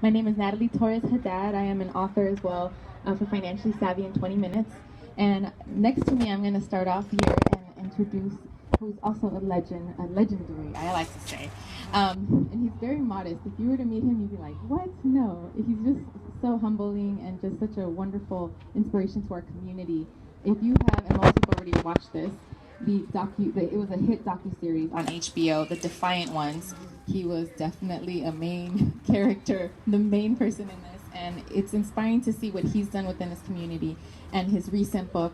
My name is Natalie Torres Haddad. I am an author as well for Financially Savvy in 20 Minutes. And next to me, I'm going to start off here and introduce who's also a legend, a legendary, I like to say. And he's very modest. If you were to meet him, you'd be like, what? No. He's just so humbling and just such a wonderful inspiration to our community. If you have, and most people already watched this, it was a hit docuseries on HBO, The Defiant Ones. He was definitely a main character, the main person in this, and it's inspiring to see what he's done within his community. And his recent book,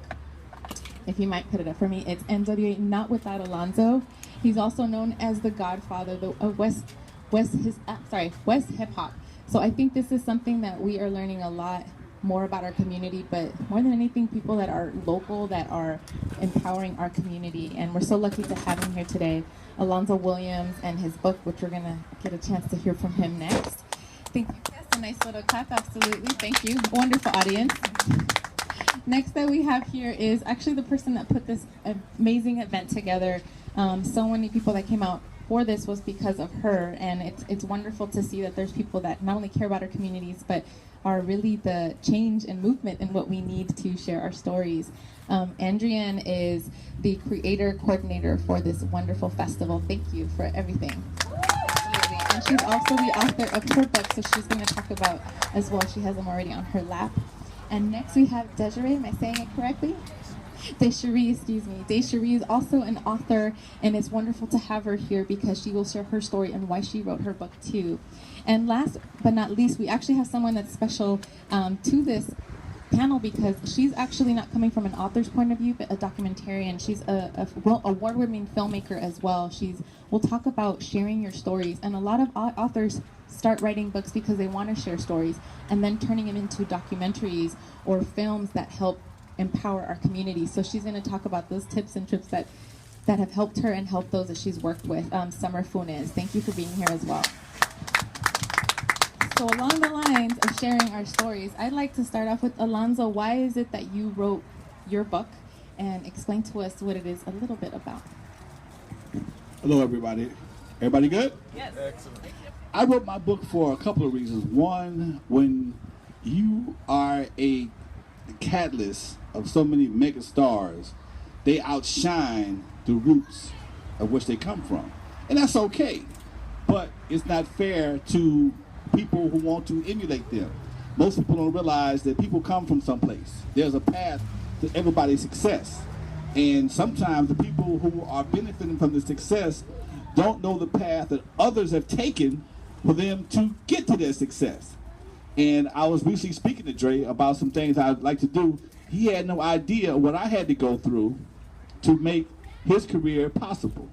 if you might put it up for me, it's Andrea, Not Without Alonzo. He's also known as the Godfather of West hip hop. So I think this is something that we are learning a lot more about our community, but more than anything, people that are local, that are empowering our community. And we're so lucky to have him here today, Alonzo Williams, and his book, which we're gonna get a chance to hear from him next. Thank you. Yes, a nice little clap, absolutely. Thank you. A wonderful audience. Next that we have here is actually the person that put this amazing event together. So many people that came out for this was because of her, and it's wonderful to see that there's people that not only care about our communities, but are really the change and movement in what we need to share our stories. Andrea is the creator coordinator for this wonderful festival. Thank you for everything. Absolutely. And she's also the author of her book, so she's going to talk about as well. She has them already on her lap. And next we have Desiree. Am I saying it correctly? Desiree, excuse me. Desiree is also an author, and it's wonderful to have her here because she will share her story and why she wrote her book too. And last but not least, we actually have someone that's special to this panel because she's actually not coming from an author's point of view, but a documentarian. She's a award-winning filmmaker as well. We'll talk about sharing your stories, and a lot of authors start writing books because they want to share stories and then turning them into documentaries or films that help empower our community. So she's going to talk about those tips and tricks that have helped her and helped those that she's worked with. Summer Funes, thank you for being here as well. So along the lines of sharing our stories, I'd like to start off with Alonzo. Why is it that you wrote your book, and explain to us what it is a little bit about? Hello, everybody. Everybody good? Yes. Excellent. I wrote my book for a couple of reasons. One, when you are a catalyst of so many mega stars, they outshine the roots of which they come from. And that's okay. But it's not fair to people who want to emulate them. Most people don't realize that people come from someplace. There's a path to everybody's success. And sometimes the people who are benefiting from the success don't know the path that others have taken for them to get to their success. And I was recently speaking to Dre about some things I'd like to do. He had no idea what I had to go through to make his career possible.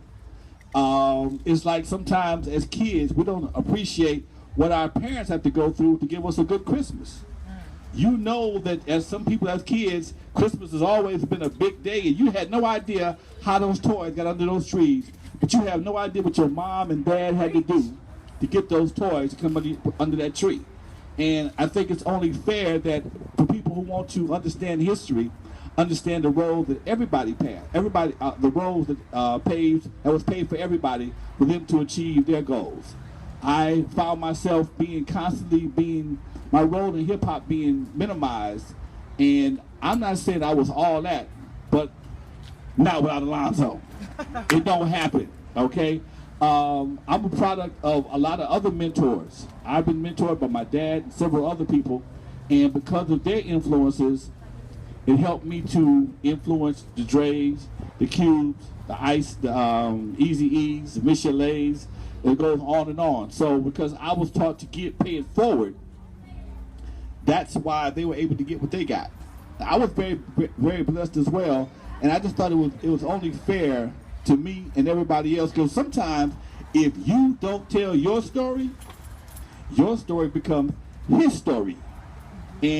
It's like sometimes as kids, we don't appreciate what our parents have to go through to give us a good Christmas. You know that as some people as kids, Christmas has always been a big day, and you had no idea how those toys got under those trees, but you have no idea what your mom and dad had to do to get those toys to come under that tree. And I think it's only fair that for people who want to understand history, understand the role that everybody played, the roles that was paid for everybody for them to achieve their goals. I found myself my role in hip hop being minimized, and I'm not saying I was all that, but not without Alonzo. It don't happen, okay? I'm a product of a lot of other mentors. I've been mentored by my dad and several other people, and because of their influences, it helped me to influence the Dre's, the Cubes, the Ice, the Easy E's, the Michela's. It goes on and on. So because I was taught to pay it forward, that's why they were able to get what they got. I was very, very blessed as well, and I just thought it was only fair to me and everybody else, because sometimes if you don't tell your story becomes his story. And